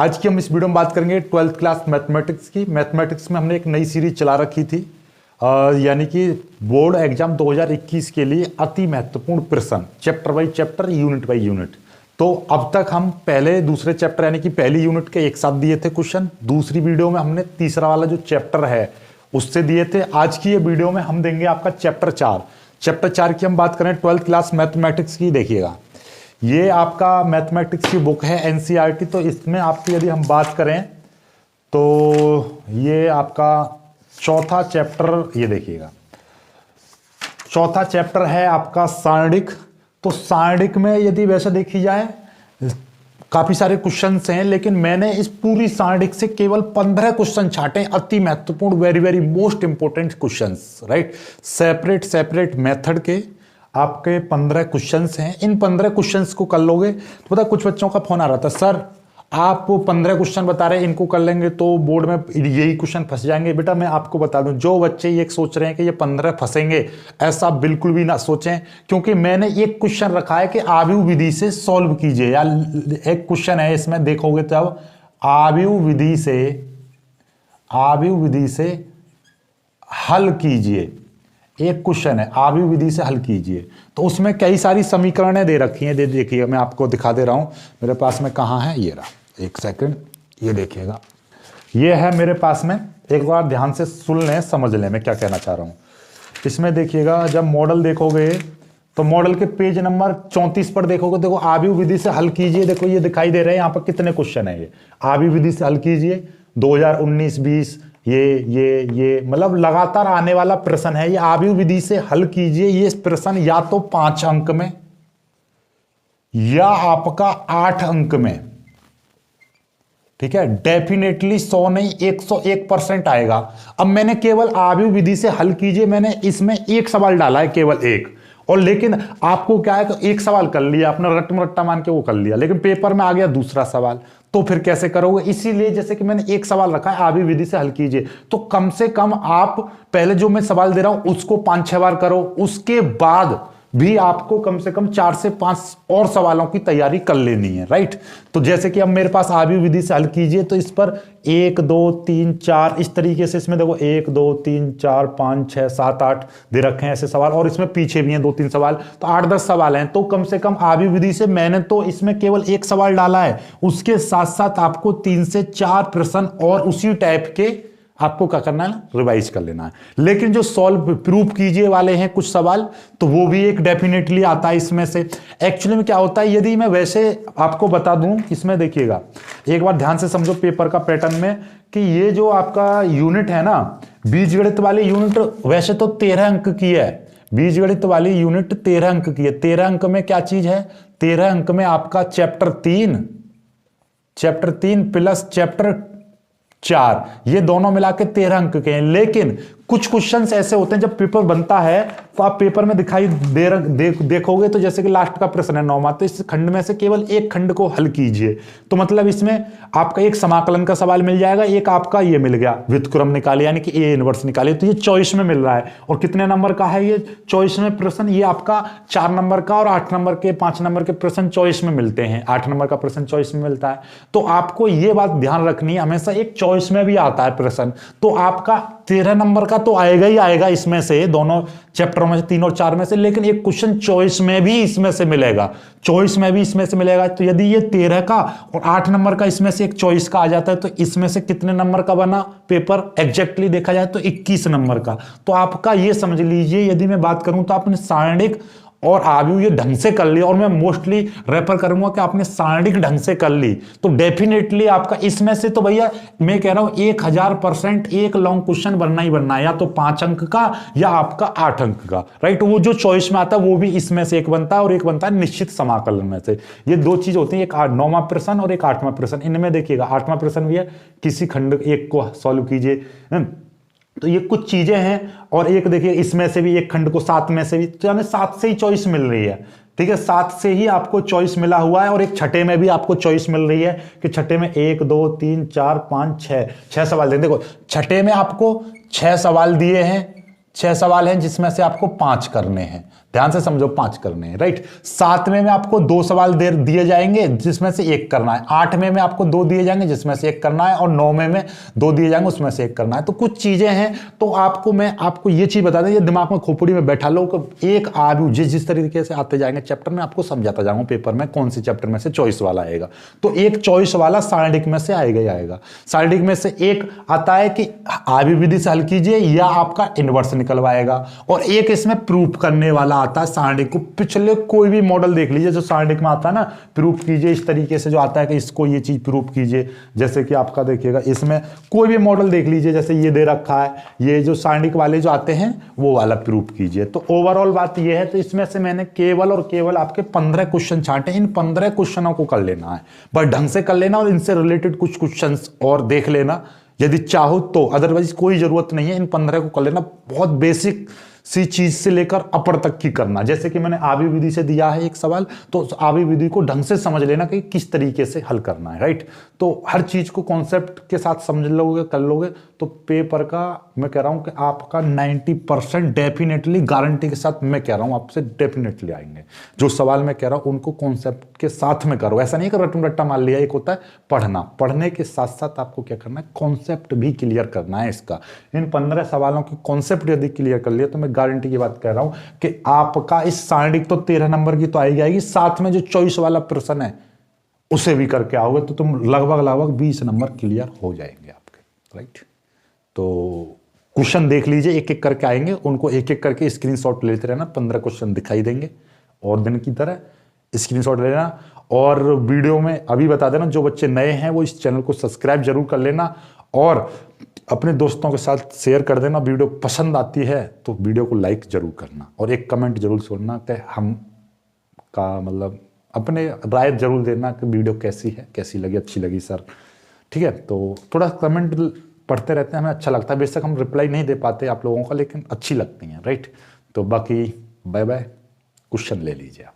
आज की हम इस वीडियो में बात करेंगे 12th क्लास मैथमेटिक्स की। मैथमेटिक्स में हमने एक नई सीरीज चला रखी थी, यानी कि बोर्ड एग्जाम 2021 के लिए अति महत्वपूर्ण प्रश्न, chapter by chapter, unit by unit. तो अब तक हम पहले दूसरे चैप्टर यानी कि पहली यूनिट के एक साथ दिए थे क्वेश्चन। दूसरी वीडियो में हमने तीसरा वाला जो चैप्टर है उससे दिए थे। आज की ये वीडियो में हम देंगे आपका चैप्टर 4। चैप्टर 4 की हम बात करें 12th क्लास मैथमेटिक्स की। देखिएगा, ये आपका मैथमेटिक्स की बुक है एनसीईआरटी। तो इसमें आपकी यदि हम बात करें तो ये आपका चौथा चैप्टर, ये देखिएगा चौथा चैप्टर है आपका सारणिक। तो सारणिक में यदि वैसे देखी जाए काफी सारे क्वेश्चंस हैं, लेकिन मैंने इस पूरी सारणिक से केवल 15 क्वेश्चन छाटे, अति महत्वपूर्ण, very very most important questions, right. Separate method के आपके 15 क्वेश्चंस हैं। इन 15 क्वेश्चंस को कर लोगे तो पता, कुछ बच्चों का फोन आ रहा था, सर आप 15 क्वेश्चन बता रहे हैं, इनको कर लेंगे तो बोर्ड में यही क्वेश्चन फंस जाएंगे। बेटा मैं आपको बता दूं, जो बच्चे ये सोच रहे हैं कि ये 15 फंसेंगे, ऐसा बिल्कुल भी ना सोचें, क्योंकि मैंने एक क्वेश्चन रखा है कि आव्यूह विधि से सॉल्व कीजिए। या एक क्वेश्चन है इसमें, देखोगे तो अब आव्यूह विधि से हल कीजिए। एक क्वेश्चन है आव्यूह विधि से हल कीजिए, तो उसमें कई सारी समीकरणें दे रखी हैं। देखिए मैं आपको दिखा दे रहा हूं, मेरे पास में कहां है, ये रहा, एक सेकंड, ये देखिएगा, ये है मेरे पास में। एक बार ध्यान से सुन लें, समझ लें मैं क्या कहना चाह रहा हूं। इसमें देखिएगा, जब मॉडल देखोगे तो मॉडल के पेज नंबर 34 पर देखोगे, देखो आव्यूह विधि से हल कीजिए। देखो ये दिखाई दे रहे हैं यहाँ पर कितने क्वेश्चन है। ये आव्यूह विधि से हल कीजिए 2019-20, ये मतलब लगातार आने वाला प्रश्न है। ये आव्यूह विधि से हल कीजिए, ये प्रश्न या तो 5 अंक में या आपका 8 अंक में, ठीक है। डेफिनेटली 100 नहीं 101% आएगा। अब मैंने केवल आव्यूह विधि से हल कीजिए, मैंने इसमें एक सवाल डाला है, केवल एक। और लेकिन आपको क्या है, तो एक सवाल कर लिया आपने, रट्टा मान के वो कर लिया, लेकिन पेपर में आ गया दूसरा सवाल, तो फिर कैसे करोगे। इसीलिए जैसे कि मैंने एक सवाल रखा है आव्यूह विधि से हल कीजिए, तो कम से कम आप पहले जो मैं सवाल दे रहा हूं उसको 5-6 बार करो, उसके बाद भी आपको कम से कम 4 से 5 और सवालों की तैयारी कर लेनी है, राइट। तो जैसे कि अब मेरे पास आव्यूह विधि से हल कीजिए, तो इस पर 1 2 3 4 इस तरीके से, इसमें देखो 1 2 3 4 5 6 7 8 दे रखे हैं ऐसे सवाल, और इसमें पीछे भी हैं 2-3 सवाल, तो 8-10 सवाल हैं। तो कम से कम आव्यूह विधि से मैंने तो इसमें केवल एक सवाल डाला है, उसके साथ साथ आपको 3 से 4 प्रश्न और उसी टाइप के आपको क्या करना है, रिवाइज कर लेना है। लेकिन जो सॉल्व प्रूफ कीजिए वाले हैं कुछ सवाल, तो वो भी एक डेफिनेटली आता है इसमें से। एक्चुअली में क्या होता है, यदि मैं वैसे आपको बता दूं, इसमें देखिएगा एक बार ध्यान से समझो पेपर का पैटर्न में, कि ये जो आपका यूनिट है ना, बीजगणित वाली यूनिट वैसे तो 13 अंक की है। बीजगणित वाली यूनिट 13 अंक की है। 13 अंक में क्या चीज है, 13 अंक में आपका चैप्टर 3 प्लस चैप्टर 4, ये दोनों मिला के 13 अंक के हैं। लेकिन कुछ क्वेश्चंस ऐसे होते हैं, जब पेपर बनता है तो आप पेपर में दिखाई देखोगे, तो जैसे कि लास्ट का प्रश्न है 9वां, तो इस खंड में से केवल एक खंड को हल कीजिए। तो मतलब इसमें आपका एक समाकलन का सवाल मिल जाएगा, एक आपका ये मिल गया व्युत्क्रम निकाले, यानी कि ए इनवर्स निकाले। तो ये चॉइस में मिल रहा है। और कितने नंबर का है ये चॉइस में प्रश्न, ये आपका 4 नंबर का और 8 नंबर के 5 नंबर के प्रश्न चॉइस में मिलते हैं। 8 नंबर का प्रश्न चॉइस में मिलता है। तो आपको ये बात ध्यान रखनी है, हमेशा एक चॉइस में भी आता है प्रश्न, तो आपका 13 नंबर का तो आएगा ही आएगा इसमें से, दोनों चैप्टरों में से 3 और 4 में से। लेकिन एक क्वेश्चन चॉइस में भी इसमें से मिलेगा, तो यदि ये 13 का और 8 नंबर का इसमें से एक चॉइस का आ जाता है, तो इसमें से कितने नंबर का बना पेपर, एग्जैक्टली देखा जाए तो 21 नंबर का। तो आपका ये समझ लीजिए, यदि मैं बात करूं तो आपने सारणिक और आव्यूह ये ढंग से कर ली, और मैं मोस्टली रेफर करूंगा कि आपने सारणिक ढंग से कर ली, तो डेफिनेटली आपका इसमें से तो भैया मैं कह रहा हूं 1000% एक लॉन्ग क्वेश्चन बनना ही बनना है, या तो 5 अंक का या आपका 8 अंक का, राइट। वो जो चॉइस में आता है वो भी इसमें से एक बनता है, और एक बनता है निश्चित समाकलन में से। ये 2 चीज होती है, एक 9वां प्रश्न और एक 8वां प्रश्न। इनमें देखिएगा 8वां प्रश्न भी है, किसी खंड एक को सॉल्व कीजिए। तो ये कुछ चीजें हैं। और एक देखिए इसमें से भी एक खंड को 7 में से भी, तो यानी 7 से ही चॉइस मिल रही है, ठीक है। 7 से ही आपको चॉइस मिला हुआ है। और एक छठे में भी आपको चॉइस मिल रही है, कि छठे में 1 2 3 4 5 6 सवाल दें। देखो छठे में आपको 6 सवाल दिए हैं, 6 सवाल हैं जिसमें से आपको 5 करने हैं। ध्यान से समझो 5 करने हैं, राइट। 7वें में आपको 2 सवाल दिए जाएंगे जिसमें से 1 करना है। 8वें में आपको 2 दिए जाएंगे जिसमें से 1 करना है, और 9वें में 2 दिए जाएंगे उसमें से 1 करना है। तो कुछ चीजें हैं, तो मैं आपको ये चीज बता दें, ये दिमाग में खोपड़ी में बैठा लो कि एक आयु जिस तरीके से आते जाएंगे चैप्टर में, आपको समझाता जाऊंगा पेपर में कौन से चैप्टर में से चॉइस वाला आएगा। तो एक चॉइस वाला सारणिक में से आएगा ही आएगा। सारणिक में से एक आता है कि आयु विधि से हल कीजिए या आपका इनवर्स निकलवाएगा, और एक इसमें प्रूफ करने वाला आता है सारणिक को। पिछले कोई भी मॉडल देख लीजिए जो सारणिक में आता है ना, प्रूफ कीजिए इस तरीके से जो आता है कि इसको ये चीज प्रूफ कीजिए, जैसे कि आपका देखिएगा इसमें कोई भी मॉडल देख लीजिए, जैसे ये दे रखा है, ये जो सारणिक वाले जो आते हैं वो वाला प्रूफ कीजिए। तो ओवरऑल बात ये है, तो इसमें से मैंने केवल और केवल आपके 15 क्वेश्चन छांटे, इन 15 क्वेश्चनों को कर लेना है, बस ढंग से कर लेना, और इनसे रिलेटेड कुछ क्वेश्चन और देख लेना यदि चाहो तो, अदरवाइज कोई जरूरत नहीं है। इन 15 को कर लेना, बहुत बेसिक सी चीज से लेकर अपर तक की करना। जैसे कि मैंने आवी विधि से दिया है एक सवाल, तो आवी विधि को ढंग से समझ लेना कि किस तरीके से हल करना है, राइट। तो हर चीज को कॉन्सेप्ट के साथ समझ लोगे, कर लोगे, तो पेपर का मैं कह रहा हूं कि आपका 90% डेफिनेटली गारंटी के साथ मैं कह रहा हूं आपसे डेफिनेटली आएंगे। जो सवाल मैं कह रहा हूं उनको कॉन्सेप्ट के साथ में करो, ऐसा नहीं कि रटम रट्टा मान लिया। एक होता है पढ़ना, पढ़ने के साथ साथ आपको क्या करना है, कॉन्सेप्ट भी क्लियर करना है इसका। इन 15 सवालों की कॉन्सेप्ट यदि क्लियर कर लिया तो मैं गारंटी की बात कह रहा हूं कि आपका इस सारणिक तो 13 नंबर की तो आएगी, साथ में जो चॉइस वाला प्रश्न है उसे भी करके आओगे तो तुम लगभग 20 नंबर क्लियर हो जाएंगे आपके, राइट। तो क्वेश्चन देख लीजिए, एक एक करके आएंगे, उनको एक एक करके स्क्रीनशॉट लेते रहना। 15 क्वेश्चन दिखाई देंगे और दिन की तरह स्क्रीनशॉट ले लेना। और वीडियो में अभी बता देना, जो बच्चे नए हैं वो इस चैनल को सब्सक्राइब जरूर कर लेना और अपने दोस्तों के साथ शेयर कर देना। वीडियो पसंद आती है तो वीडियो को लाइक जरूर करना और एक कमेंट जरूर छोड़ना कि हम का मतलब अपने राय जरूर देना कि वीडियो कैसी है, कैसी लगी, अच्छी लगी सर, ठीक है। तो थोड़ा कमेंट पढ़ते रहते हैं, हमें अच्छा लगता है। बेशक हम रिप्लाई नहीं दे पाते आप लोगों का, लेकिन अच्छी लगती हैं, राइट। तो बाकी बाय बाय, क्वेश्चन ले लीजिए आप।